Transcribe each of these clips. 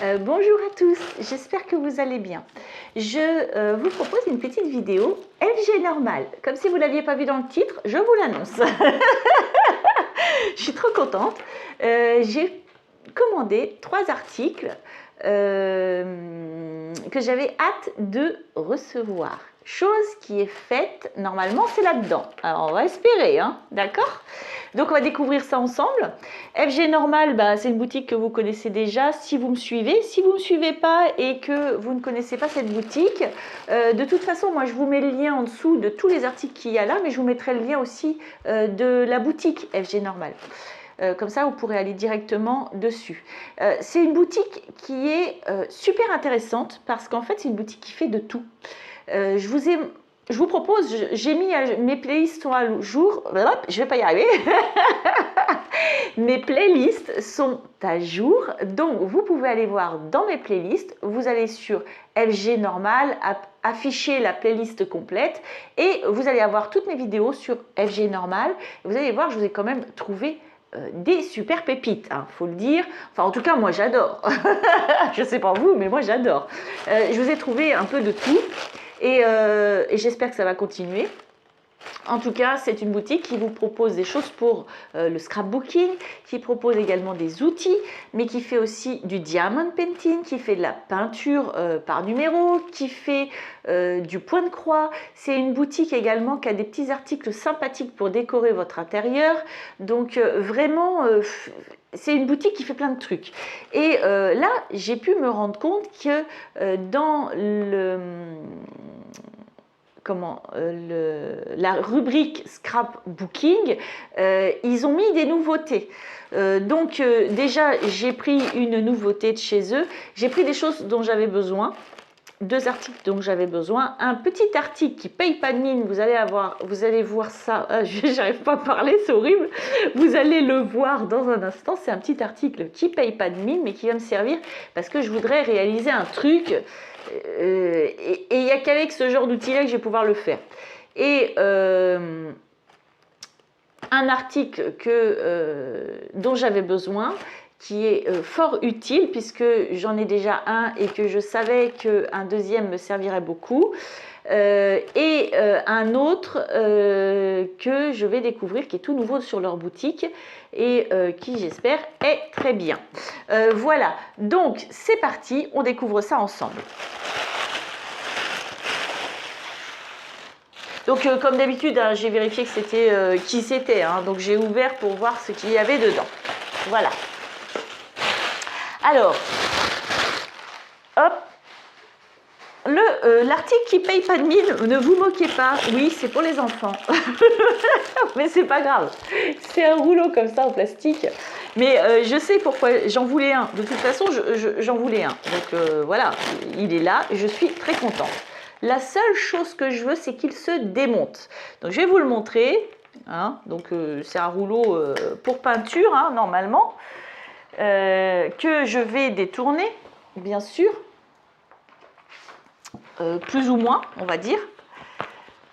Bonjour à tous, j'espère que vous allez bien. Je vous propose une petite vidéo FG normal. Comme si vous ne l'aviez pas vu dans le titre, je vous l'annonce. Je suis trop contente. J'ai commandé 3 articles que j'avais hâte de recevoir. Chose qui est faite, normalement c'est là-dedans. Alors on va espérer, hein, d'accord? Donc on va découvrir ça ensemble. FG Normal, c'est une boutique que vous connaissez déjà si vous me suivez. Si vous ne me suivez pas et que vous ne connaissez pas cette boutique, de toute façon, moi je vous mets le lien en dessous de tous les articles qu'il y a là, mais je vous mettrai le lien aussi de la boutique FG Normal. Comme ça, vous pourrez aller directement dessus. C'est une boutique qui est super intéressante parce qu'en fait, c'est une boutique qui fait de tout. Je vous propose, j'ai mis mes playlists sont à jour. Hop, je vais pas y arriver. Mes playlists sont à jour, donc vous pouvez aller voir dans mes playlists. Vous allez sur FG Normal, afficher la playlist complète et vous allez avoir toutes mes vidéos sur FG Normal. Vous allez voir, je vous ai quand même trouvé des super pépites, hein, faut le dire. Enfin, en tout cas, moi j'adore. Je sais pas vous, mais moi j'adore. Je vous ai trouvé un peu de tout. Et j'espère que ça va continuer. En tout cas, c'est une boutique qui vous propose des choses pour le scrapbooking, qui propose également des outils, mais qui fait aussi du diamond painting, qui fait de la peinture par numéro, qui fait du point de croix. C'est une boutique également qui a des petits articles sympathiques pour décorer votre intérieur. Donc vraiment, c'est une boutique qui fait plein de trucs. Et là, j'ai pu me rendre compte que dans la rubrique scrapbooking, ils ont mis des nouveautés. Déjà, j'ai pris une nouveauté de chez eux. J'ai pris des choses dont j'avais besoin. 2 articles dont j'avais besoin, un petit article qui paye pas de mine, vous allez voir ça, j'arrive pas à parler, c'est horrible, vous allez le voir dans un instant, c'est un petit article qui paye pas de mine mais qui va me servir parce que je voudrais réaliser un truc et il n'y a qu'avec ce genre d'outil là que je vais pouvoir le faire. Et un article dont j'avais besoin, qui est fort utile puisque j'en ai déjà un et que je savais qu'un deuxième me servirait beaucoup. Un autre que je vais découvrir qui est tout nouveau sur leur boutique et qui j'espère est très bien. Voilà, donc c'est parti, on découvre ça ensemble. Donc comme d'habitude, hein, j'ai vérifié que c'était qui c'était, hein, donc j'ai ouvert pour voir ce qu'il y avait dedans. Voilà. Alors, hop, l'article qui paye pas de mine, ne vous moquez pas, oui, c'est pour les enfants, mais c'est pas grave, c'est un rouleau comme ça en plastique, mais je sais pourquoi, j'en voulais un, de toute façon, j'en voulais un, donc voilà, il est là, et je suis très contente. La seule chose que je veux, c'est qu'il se démonte, donc je vais vous le montrer, hein, donc c'est un rouleau pour peinture, hein, normalement, que je vais détourner, bien sûr, plus ou moins, on va dire,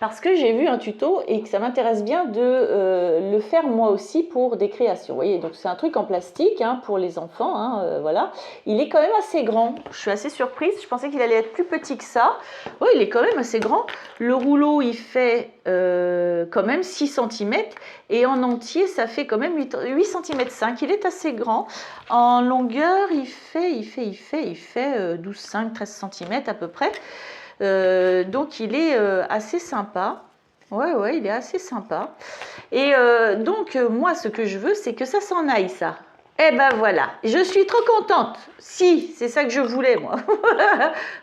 parce que j'ai vu un tuto et que ça m'intéresse bien de le faire moi aussi pour des créations. Vous voyez, donc c'est un truc en plastique hein, pour les enfants, hein, voilà. Il est quand même assez grand, je suis assez surprise, je pensais qu'il allait être plus petit que ça. Oui, il est quand même assez grand. Le rouleau, il fait quand même 6 cm et en entier, ça fait quand même 8 cm 5. Il est assez grand. En longueur, il fait 12,5, 13 cm à peu près. Donc il est assez sympa. Ouais, il est assez sympa. Et moi, ce que je veux, c'est que ça s'en aille, ça. Eh ben voilà, je suis trop contente. Si, c'est ça que je voulais, moi.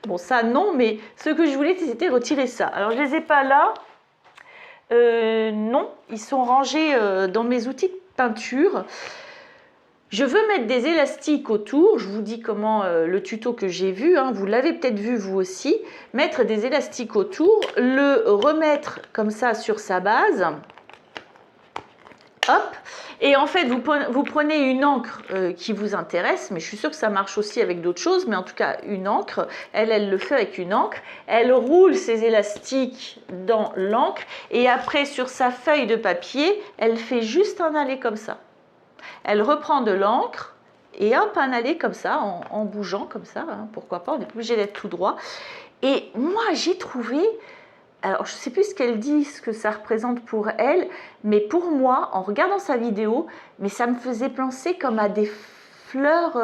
Bon, ça, non, mais ce que je voulais, c'était retirer ça. Alors, je les ai pas là. Non, ils sont rangés dans mes outils de peinture. Je veux mettre des élastiques autour, je vous dis comment le tuto que j'ai vu, hein, vous l'avez peut-être vu vous aussi, mettre des élastiques autour, le remettre comme ça sur sa base, hop, et en fait vous prenez une encre qui vous intéresse, mais je suis sûre que ça marche aussi avec d'autres choses, mais en tout cas une encre, elle le fait avec une encre, elle roule ses élastiques dans l'encre, et après sur sa feuille de papier, elle fait juste un aller comme ça. Elle reprend de l'encre et hop, un aller comme ça, en bougeant comme ça, hein, pourquoi pas, on n'est pas obligé d'être tout droit. Et moi, j'ai trouvé, alors je ne sais plus ce qu'elle dit, ce que ça représente pour elle, mais pour moi, en regardant sa vidéo, mais ça me faisait penser comme à des fleurs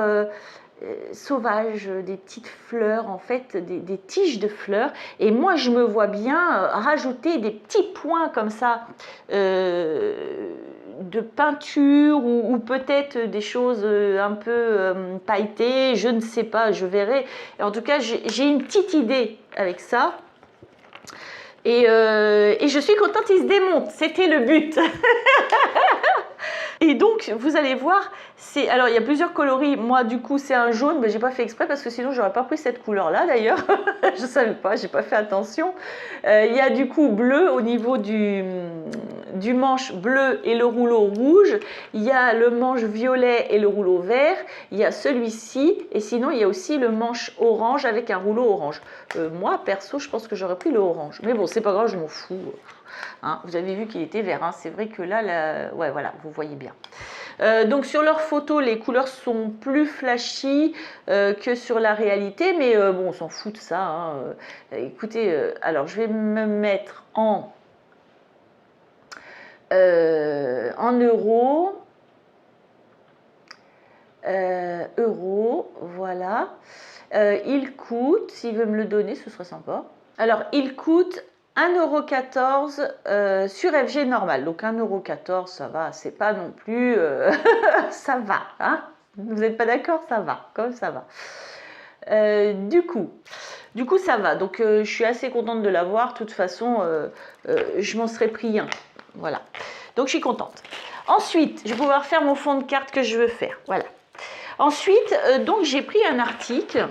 sauvages, des petites fleurs, en fait, des tiges de fleurs. Et moi, je me vois bien rajouter des petits points comme ça de peinture ou peut-être des choses un peu pailletées, je ne sais pas, je verrai. Et en tout cas, j'ai une petite idée avec ça. Et je suis contente, il se démonte, c'était le but. Et donc, vous allez voir, alors il y a plusieurs coloris. Moi, du coup, c'est un jaune, mais j'ai pas fait exprès parce que sinon, j'aurais pas pris cette couleur-là d'ailleurs. Je savais pas, j'ai pas fait attention. Il y a du coup bleu au niveau du manche bleu et le rouleau rouge. Il y a le manche violet et le rouleau vert. Il y a celui-ci. Et sinon, il y a aussi le manche orange avec un rouleau orange. Moi, perso, je pense que j'aurais pris le orange. Mais bon, c'est pas grave, je m'en fous. Hein, vous avez vu qu'il était vert, hein. C'est vrai que là, ouais, voilà, vous voyez bien. Donc sur leurs photos, les couleurs sont plus flashy que sur la réalité, mais bon, on s'en fout de ça. Hein. Écoutez, alors je vais me mettre en euros. Voilà. Il coûte, s'il veut me le donner, ce serait sympa. Alors, il coûte 1,14 € sur FG normal. Donc 1,14 €, ça va, c'est pas non plus... ça va, hein? Vous n'êtes pas d'accord? Ça va, comme ça va. Du coup, ça va. Donc, je suis assez contente de l'avoir. De toute façon, je m'en serais pris un. Voilà. Donc, je suis contente. Ensuite, je vais pouvoir faire mon fond de carte que je veux faire. Voilà. Ensuite, donc, j'ai pris un article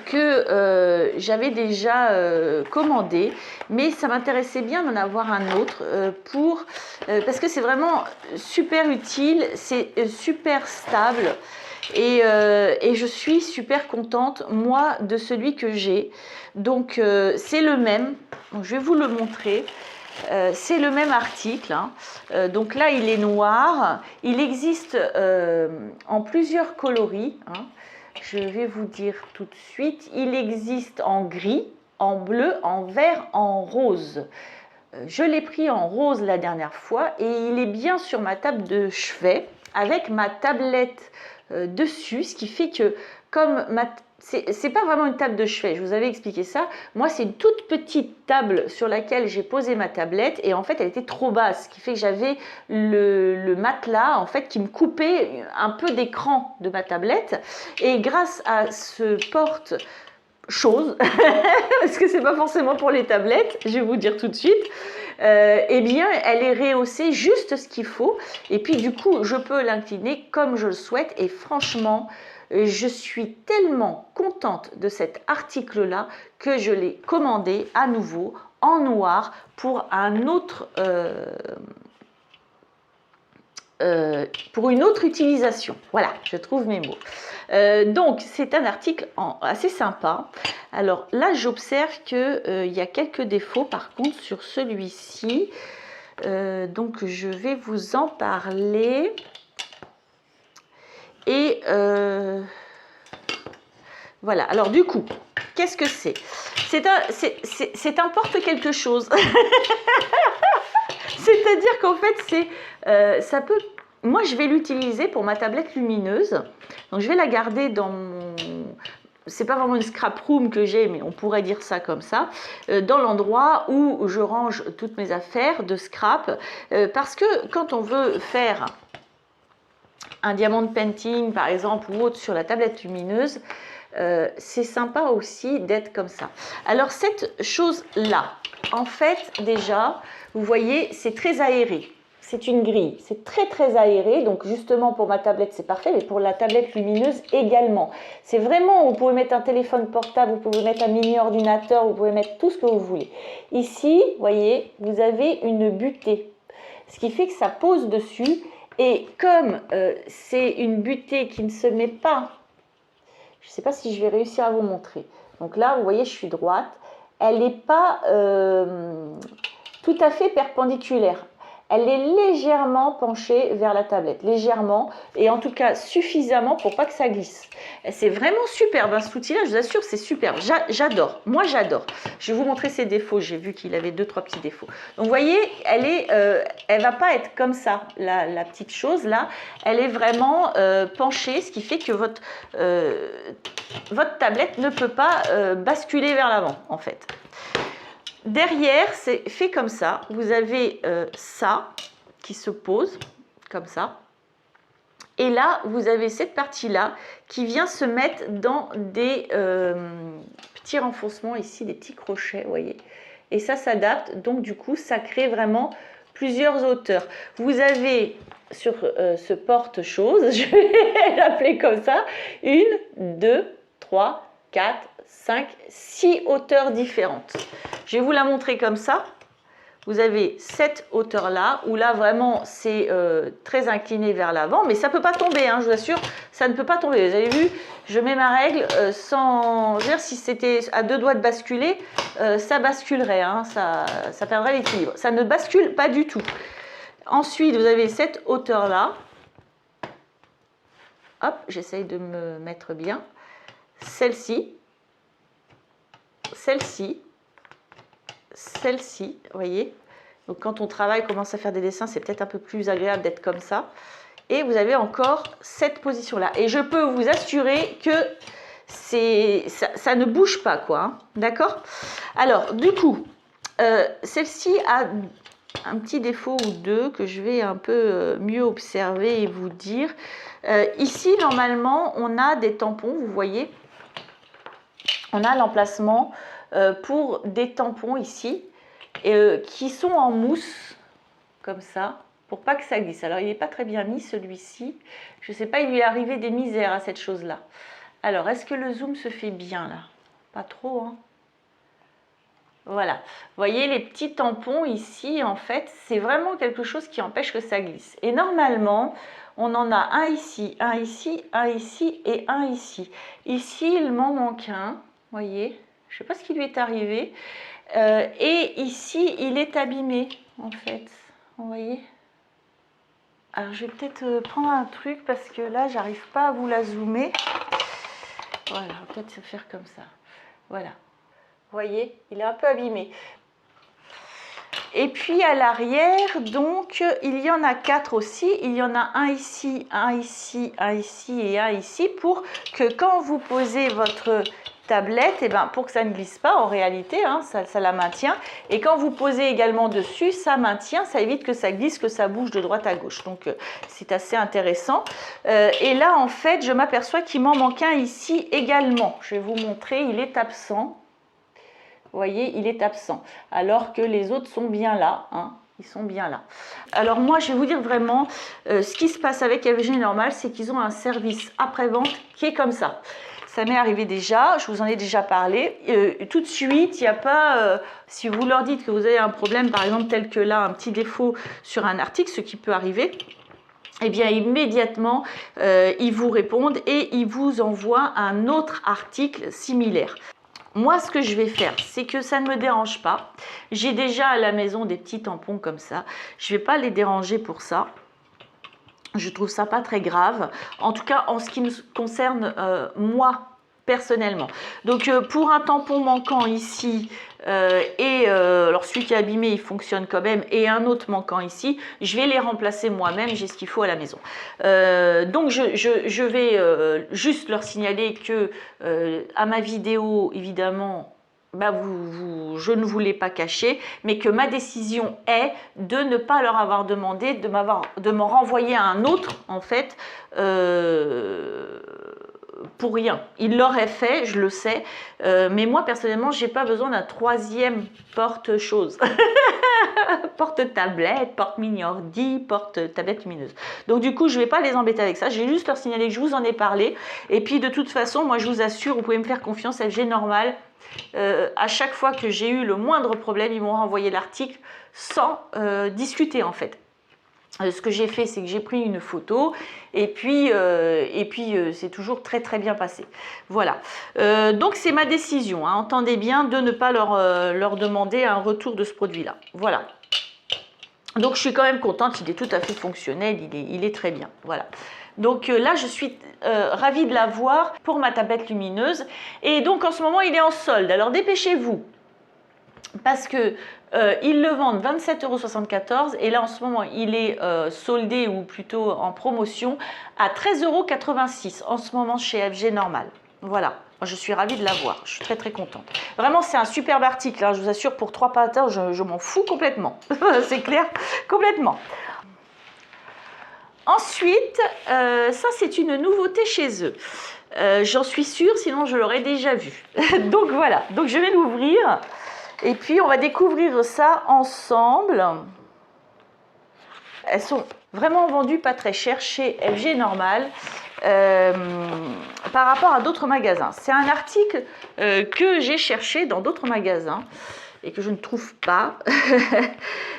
que j'avais déjà commandé, mais ça m'intéressait bien d'en avoir un autre parce que c'est vraiment super utile, c'est super stable et je suis super contente moi de celui que j'ai. Donc c'est le même, donc, je vais vous le montrer. C'est le même article, hein. Donc là il est noir, il existe en plusieurs coloris, hein. Je vais vous dire tout de suite, il existe en gris, en bleu, en vert, en rose. Je l'ai pris en rose la dernière fois et il est bien sur ma table de chevet avec ma tablette dessus, ce qui fait que comme c'est pas vraiment une table de chevet, je vous avais expliqué ça. Moi, c'est une toute petite table sur laquelle j'ai posé ma tablette et en fait, elle était trop basse, ce qui fait que j'avais le matelas en fait qui me coupait un peu d'écran de ma tablette. Et grâce à ce porte-chose, parce que c'est pas forcément pour les tablettes, je vais vous dire tout de suite. Eh bien, elle est rehaussée juste ce qu'il faut. Et puis, du coup, je peux l'incliner comme je le souhaite. Et franchement, je suis tellement contente de cet article-là que je l'ai commandé à nouveau en noir pour un autre... pour une autre utilisation. Voilà, je trouve mes mots. Donc, c'est un article assez sympa. Alors là, j'observe qu'il y a quelques défauts par contre sur celui-ci. Donc, je vais vous en parler. Et voilà, alors du coup, qu'est-ce que c'est? C'est un porte quelque chose. C'est-à-dire qu'en fait, ça peut... Moi, je vais l'utiliser pour ma tablette lumineuse. Donc, je vais la garder dans mon... C'est pas vraiment une scrap room que j'ai, mais on pourrait dire ça comme ça. Dans l'endroit où je range toutes mes affaires de scrap. Parce que quand on veut faire un diamond painting, par exemple, ou autre sur la tablette lumineuse, c'est sympa aussi d'être comme ça. Alors cette chose-là, en fait, déjà, vous voyez, c'est très aéré. C'est une grille, c'est très très aéré, donc justement pour ma tablette c'est parfait, mais pour la tablette lumineuse également. C'est vraiment, vous pouvez mettre un téléphone portable, vous pouvez mettre un mini ordinateur, vous pouvez mettre tout ce que vous voulez. Ici, vous voyez, vous avez une butée, ce qui fait que ça pose dessus, et comme c'est une butée qui ne se met pas, je ne sais pas si je vais réussir à vous montrer. Donc là, vous voyez, je suis droite. Elle n'est pas tout à fait perpendiculaire. elle est légèrement penchée vers la tablette, légèrement, et en tout cas suffisamment pour pas que ça glisse. C'est vraiment superbe, hein, cet outil-là, je vous assure, c'est superbe. J'adore, moi j'adore. Je vais vous montrer ses défauts, j'ai vu qu'il avait 2-3 petits défauts. Donc vous voyez, elle va pas être comme ça, la petite chose là, elle est vraiment penchée, ce qui fait que votre tablette ne peut pas basculer vers l'avant en fait. Derrière, c'est fait comme ça. Vous avez ça qui se pose comme ça. Et là, vous avez cette partie-là qui vient se mettre dans des petits renfoncements ici, des petits crochets, vous voyez. Et ça s'adapte. Donc, du coup, ça crée vraiment plusieurs hauteurs. Vous avez sur ce porte-choses, je vais l'appeler comme ça, 1, 2, 3, 4, 5, 6 hauteurs différentes. Je vais vous la montrer comme ça. Vous avez cette hauteur-là, où là vraiment c'est très incliné vers l'avant, mais ça ne peut pas tomber, hein, je vous assure, ça ne peut pas tomber. Vous avez vu, je mets ma règle sans... Je veux dire, si c'était à 2 doigts de basculer, ça basculerait, hein, ça perdrait l'équilibre. Ça ne bascule pas du tout. Ensuite, vous avez cette hauteur-là. Hop, j'essaye de me mettre bien. Celle-ci. Celle-ci. Celle-ci, vous voyez. Donc quand on travaille, commence à faire des dessins, c'est peut-être un peu plus agréable d'être comme ça. Et vous avez encore cette position-là. Et je peux vous assurer que ça ne bouge pas, quoi. Hein, d'accord? Alors, du coup, celle-ci a un petit défaut ou deux que je vais un peu mieux observer et vous dire. Ici, normalement, on a des tampons, vous voyez. On a l'emplacement pour des tampons ici qui sont en mousse comme ça pour pas que ça glisse. Alors il n'est pas très bien mis celui-ci, je sais pas, il lui est arrivé des misères à cette chose là. Alors est-ce que le zoom se fait bien là? Pas trop, hein. Voilà, vous voyez les petits tampons ici, en fait c'est vraiment quelque chose qui empêche que ça glisse. Et normalement on en a un ici, un ici, un ici et un ici. Ici il m'en manque un, vous voyez. Je ne sais pas ce qui lui est arrivé. Et ici, il est abîmé, en fait. Vous voyez? Alors, je vais peut-être prendre un truc parce que là, j'arrive pas à vous la zoomer. Voilà, on va peut-être se faire comme ça. Voilà. Vous voyez? Il est un peu abîmé. Et puis, à l'arrière, donc, il y en a 4 aussi. Il y en a un ici, un ici, un ici et un ici pour que quand vous posez votre tablette, et ben, pour que ça ne glisse pas en réalité, hein, ça la maintient. Et quand vous posez également dessus, ça maintient, ça évite que ça glisse, que ça bouge de droite à gauche. Donc c'est assez intéressant. Et là en fait, je m'aperçois qu'il m'en manque un ici également. Je vais vous montrer, il est absent. Vous voyez, il est absent. Alors que les autres sont bien là, hein. Ils sont bien là. Alors moi, je vais vous dire vraiment, ce qui se passe avec FG Normal, c'est qu'ils ont un service après-vente qui est comme ça. Ça m'est arrivé déjà, je vous en ai déjà parlé. Tout de suite, il n'y a pas... si vous leur dites que vous avez un problème, par exemple, tel que là, un petit défaut sur un article, ce qui peut arriver, eh bien, immédiatement, ils vous répondent et ils vous envoient un autre article similaire. Moi, ce que je vais faire, c'est que ça ne me dérange pas. J'ai déjà à la maison des petits tampons comme ça. Je ne vais pas les déranger pour ça. Je trouve ça pas très grave, en tout cas en ce qui me concerne moi personnellement. Donc pour un tampon manquant ici alors celui qui est abîmé il fonctionne quand même et un autre manquant ici, je vais les remplacer moi-même, j'ai ce qu'il faut à la maison. Donc je vais juste leur signaler que à ma vidéo évidemment bah je ne vous l'ai pas caché, mais que ma décision est de ne pas leur avoir demandé de m'en renvoyer à un autre, en fait, pour rien. Ils l'auraient fait, je le sais, mais moi, personnellement, je n'ai pas besoin d'un troisième porte-chose. Porte-tablette, porte-mini-ordi, porte-tablette lumineuse. Donc du coup, je ne vais pas les embêter avec ça. Je vais juste leur signaler que je vous en ai parlé. Et puis de toute façon, moi, je vous assure, vous pouvez me faire confiance, FG Normal. À chaque fois que j'ai eu le moindre problème, ils m'ont renvoyé l'article sans discuter en fait. Ce que j'ai fait, c'est que j'ai pris une photo et puis c'est toujours très très bien passé. Voilà. Donc c'est ma décision, hein. Entendez bien de ne pas leur demander un retour de ce produit-là. Voilà. Donc je suis quand même contente, il est tout à fait fonctionnel, il est très bien. Voilà. Donc là, je suis ravie de l'avoir pour ma tablette lumineuse. Et donc en ce moment, il est en solde. Alors dépêchez-vous, parce que ils le vendent 27,74 € et là en ce moment, il est soldé ou plutôt en promotion à 13,86 € en ce moment chez FG Normal. Voilà. Moi, je suis ravie de l'avoir, je suis très très contente. Vraiment, c'est un superbe article, hein, je vous assure, pour 3 patins, je m'en fous complètement. C'est clair, complètement. Ensuite, ça c'est une nouveauté chez eux. J'en suis sûre, sinon je l'aurais déjà vu. Donc voilà, donc je vais l'ouvrir et puis on va découvrir ça ensemble. Elles sont vraiment vendues pas très cher chez FG Normal. Par rapport à d'autres magasins. C'est un article que j'ai cherché dans d'autres magasins et que je ne trouve pas.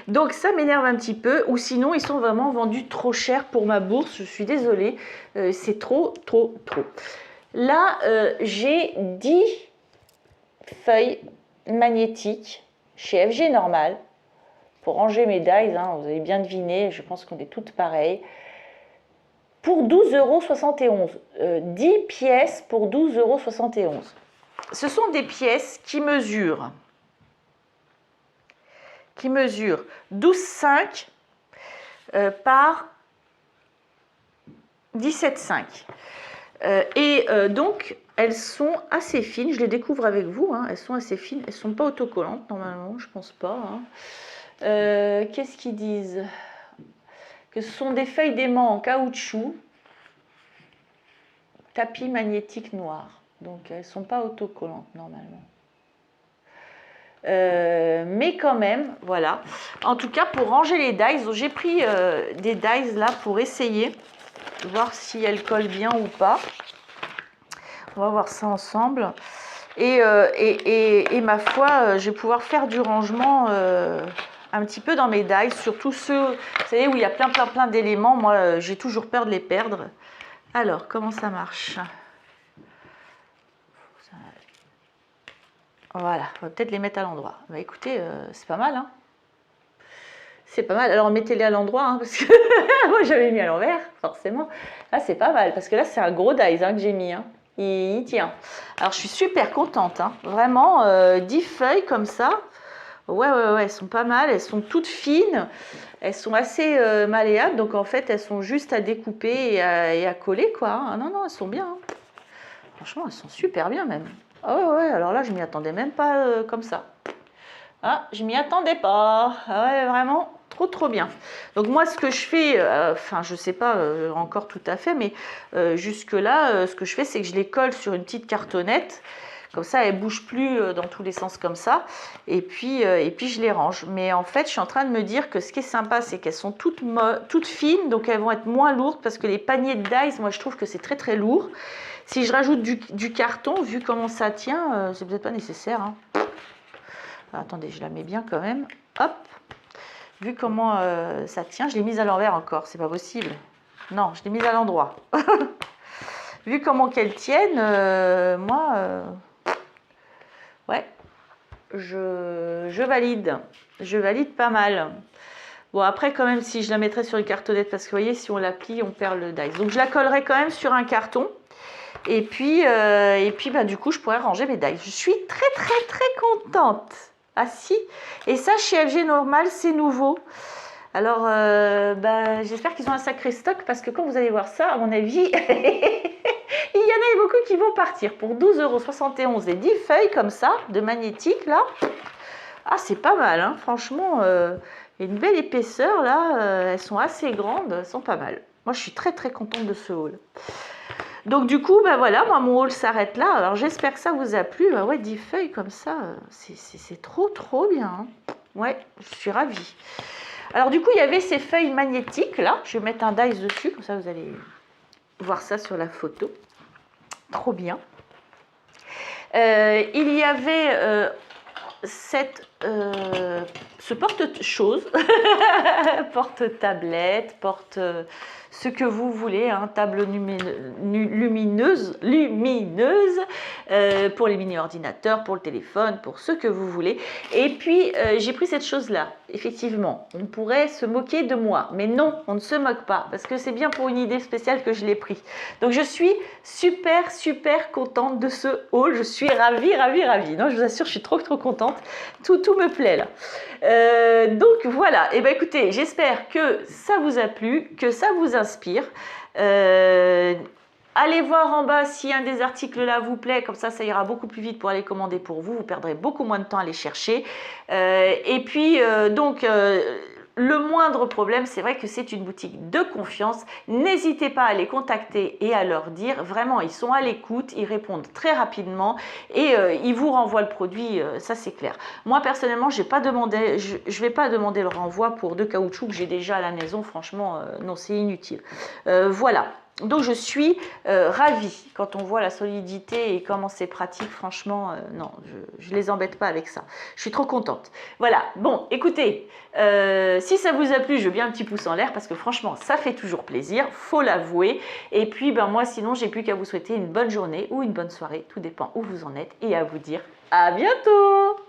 Donc ça m'énerve un petit peu, ou sinon ils sont vraiment vendus trop cher pour ma bourse, je suis désolée, c'est trop. Là, j'ai 10 feuilles magnétiques chez FG Normal pour ranger mes dies, hein, vous avez bien deviné, je pense qu'on est toutes pareilles. Pour 12,71 €. 10 pièces pour 12,71 €. Ce sont des pièces qui mesurent 12,5 par 17,5. Donc, elles sont assez fines. Je les découvre avec vous. Hein, elles sont assez fines. Elles ne sont pas autocollantes, normalement. Je ne pense pas. Hein. Qu'est-ce qu'ils disent? Que ce sont des feuilles d'aimant en caoutchouc, tapis magnétique noir. Donc elles ne sont pas autocollantes normalement. Mais quand même, voilà. En tout cas, pour ranger les dies, j'ai pris des dies là pour essayer, voir si elles collent bien ou pas. On va voir ça ensemble. Et ma foi, je vais pouvoir faire du rangement un petit peu dans mes dies, surtout ceux, vous savez, où il y a plein d'éléments. Moi, j'ai toujours peur de les perdre. Alors, comment ça marche? Voilà, on va peut-être les mettre à l'endroit. Bah écoutez, c'est pas mal, hein. C'est pas mal. Alors, mettez-les à l'endroit, hein, parce que moi, j'avais mis à l'envers, forcément. Là, c'est pas mal, parce que là, c'est un gros dies hein, que j'ai mis. Hein. Il tient. Alors, je suis super contente. Hein. Vraiment, 10 feuilles comme ça. Ouais, elles sont pas mal, elles sont toutes fines, elles sont assez malléables, donc en fait elles sont juste à découper et à coller quoi. Hein. Non, elles sont bien. Hein. Franchement, elles sont super bien même. Ah ouais, alors là je m'y attendais même pas comme ça. Ah, je m'y attendais pas. Ah ouais, vraiment trop bien. Donc moi ce que je fais, enfin je sais pas encore tout à fait, mais jusque là ce que je fais c'est que je les colle sur une petite cartonnette. Comme ça, elles ne bougent plus dans tous les sens comme ça. Et puis je les range. Mais en fait, je suis en train de me dire que ce qui est sympa, c'est qu'elles sont toutes fines. Donc, elles vont être moins lourdes parce que les paniers de dies, moi, je trouve que c'est très lourd. Si je rajoute du carton, vu comment ça tient, c'est peut-être pas nécessaire. Hein. Alors, attendez, je la mets bien quand même. Hop. Vu comment ça tient, je l'ai mise à l'envers encore. C'est pas possible. Non, je l'ai mise à l'endroit. Vu comment qu'elles tiennent, moi... ouais, je valide. Je valide pas mal. Bon, après, quand même, si je la mettrais sur une cartonnette, parce que vous voyez, si on la plie, on perd le dies. Donc, je la collerai quand même sur un carton. Et puis bah, du coup, je pourrais ranger mes dies. Je suis très contente. Ah si. Et ça, chez FG Normal, c'est nouveau. Alors, bah, j'espère qu'ils ont un sacré stock, parce que quand vous allez voir ça, à mon avis... il y en a beaucoup qui vont partir pour 12,71 € et 10 feuilles comme ça, de magnétique là. Ah, c'est pas mal, hein. Franchement, il y a une belle épaisseur là, elles sont assez grandes, elles sont pas mal. Moi, je suis très contente de ce haul. Donc du coup, bah voilà, moi mon haul s'arrête là. Alors j'espère que ça vous a plu. Bah ouais, 10 feuilles comme ça, c'est trop bien. Hein. Ouais, je suis ravie. Alors du coup, il y avait ces feuilles magnétiques là. Je vais mettre un dies dessus, comme ça vous allez voir ça sur la photo. Trop bien. Il y avait cette ce porte-chose, porte-tablette, porte ce que vous voulez, hein, table lumineuse pour les mini-ordinateurs, pour le téléphone, pour ce que vous voulez. Et puis, j'ai pris cette chose-là. Effectivement, on pourrait se moquer de moi, mais non, on ne se moque pas, parce que c'est bien pour une idée spéciale que je l'ai pris. Donc, je suis super contente de ce haul. Je suis ravie. Non, je vous assure, je suis trop contente. Tout me plaît là. Donc voilà, et ben écoutez, j'espère que ça vous a plu, que ça vous inspire. Allez voir en bas si un des articles là vous plaît, comme ça ira beaucoup plus vite pour aller commander pour vous, vous perdrez beaucoup moins de temps à les chercher. Et puis le moindre problème, c'est vrai que c'est une boutique de confiance. N'hésitez pas à les contacter et à leur dire, vraiment, ils sont à l'écoute, ils répondent très rapidement et ils vous renvoient le produit, ça c'est clair. Moi, personnellement, je ne vais pas demander le renvoi pour de caoutchouc que j'ai déjà à la maison. Franchement, non, c'est inutile. Voilà. Donc je suis ravie quand on voit la solidité et comment c'est pratique. Franchement, non, je ne les embête pas avec ça. Je suis trop contente. Voilà, bon, écoutez, si ça vous a plu, je veux bien un petit pouce en l'air parce que franchement, ça fait toujours plaisir, faut l'avouer. Et puis, ben, moi, sinon, j'ai plus qu'à vous souhaiter une bonne journée ou une bonne soirée, tout dépend où vous en êtes, et à vous dire à bientôt!